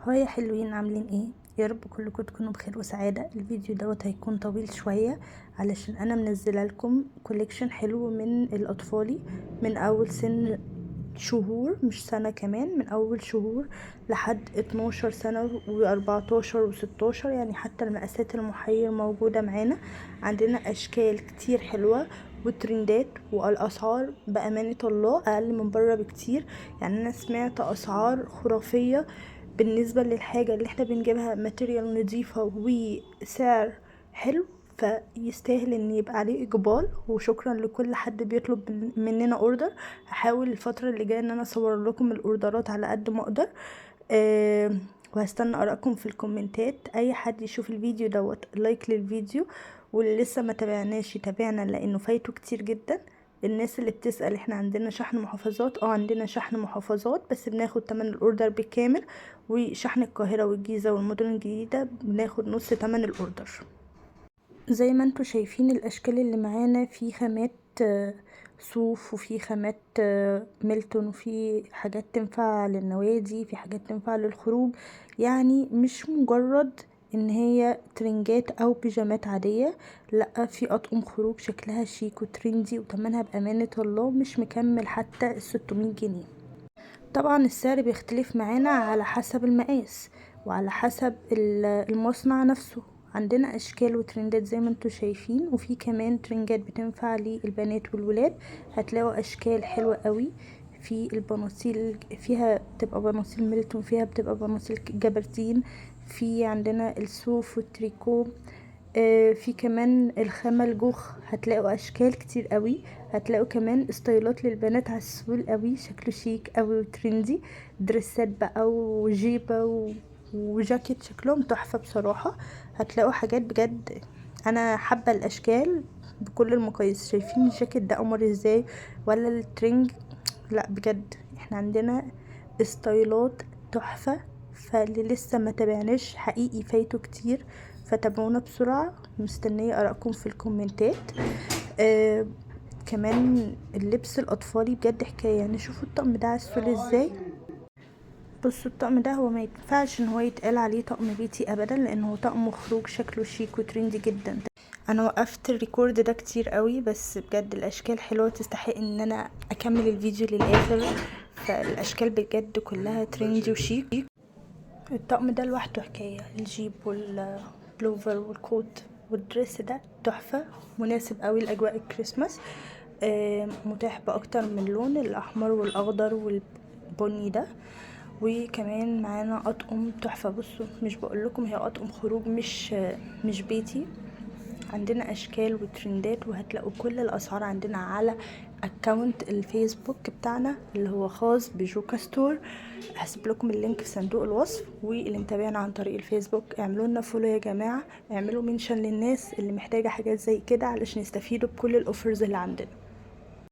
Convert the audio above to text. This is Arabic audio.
هاي يا حلوين، عاملين ايه؟ يا رب كلكم تكونوا بخير وسعاده. الفيديو دوت هيكون طويل شويه علشان انا منزله لكم كوليكشن حلو من الاطفالي من اول سن شهور، مش سنه كمان، من اول شهور لحد 12 سنه و14 و16، يعني حتى المقاسات المحير موجوده معانا. عندنا اشكال كتير حلوه وترندات، والاسعار بامانه الله اقل من بره بكتير. يعني انا سمعت اسعار خرافيه بالنسبة للحاجة اللي احنا بنجيبها، ماتيريال نظيفة وسعر حلو، فيستاهل ان يبقى عليه اقبال. وشكرا لكل حد بيطلب مننا اوردر. هحاول الفترة اللي جاية ان انا اصور لكم الاوردرات على قد ما اقدر. وهستنى ارائكم في الكومنتات. اي حد يشوف الفيديو دوت لايك للفيديو، واللي لسه ما تابعناش يتابعنا لانه فايته كتير جدا. الناس اللي بتسأل، احنا عندنا شحن محافظات، عندنا شحن محافظات بس بناخد تمن الاوردر بالكامل، وشحن القاهرة والجيزة والمدن الجديدة بناخد نص تمن الاوردر. زي ما انتوا شايفين الاشكال اللي معانا، في خامات صوف، وفي خامات ميلتون، وفي حاجات تنفع للنوادي، في حاجات تنفع للخروج. يعني مش مجرد ان هي ترنجات او بيجامات عادية، لا، في اطقم خروج شكلها شيك وترندي وتمنها بامانة الله مش مكمل حتى 600 جنيه. طبعا السعر بيختلف معانا على حسب المقاس وعلى حسب المصنع نفسه. عندنا اشكال وترندات زي ما انتوا شايفين، وفي كمان ترنجات بتنفع للبنات والولاد. هتلاقوا اشكال حلوة قوي في البناطيل، فيها بتبقى بناطيل ميلتون، فيها بتبقى بناطيل جبردين، في عندنا الصوف والتريكو. في كمان الخامة الجوخ، هتلاقوا اشكال كتير قوي. هتلاقوا كمان ستايلات للبنات على السول قوي، شكله شيك قوي وترندي. دريسات بقى وجيبة وجاكيت، شكلهم تحفة بصراحة. هتلاقوا حاجات بجد، انا حابة الاشكال بكل المقاييس. شايفين الجاكيت ده قمر ازاي؟ ولا الترنج؟ لا بجد احنا عندنا ستايلات تحفة. فاللي لسه ما تابعناش حقيقي فايته كتير، فتابعونا بسرعة. مستنية ارائكم في الكومنتات. كمان اللبس الاطفالي بجد حكاية. يعني شوفوا الطقم ده عسول ازاي. بصوا الطقم ده، هو ما ينفعش ان هو يتقال عليه طقم بيتي ابدا، لانه هو طقم خروج شكله شيك وترندي جدا. انا وقفت الريكورد ده كتير قوي، بس بجد الاشكال حلوه تستحق ان انا اكمل الفيديو للاخر. فالاشكال بجد كلها ترندي وشيك. الطقم ده لوحده حكايه، الجيب والبلوفر والكوت والدريس ده تحفه، مناسب قوي لاجواء الكريسماس. متاح باكتر من لون، الاحمر والاخضر والبني ده. وكمان معانا اطقم تحفه. بصوا، مش بقول لكم هي اطقم خروج، مش بيتي. عندنا اشكال وترندات، وهتلاقوا كل الاسعار عندنا على اكونت الفيسبوك بتاعنا اللي هو خاص بجوكا ستور. هسيب لكم اللينك في صندوق الوصف. واللي متابعنا عن طريق الفيسبوك اعملوا لنا فولو يا جماعه، اعملوا منشن للناس اللي محتاجه حاجات زي كده علشان يستفيدوا بكل الاوفرز اللي عندنا.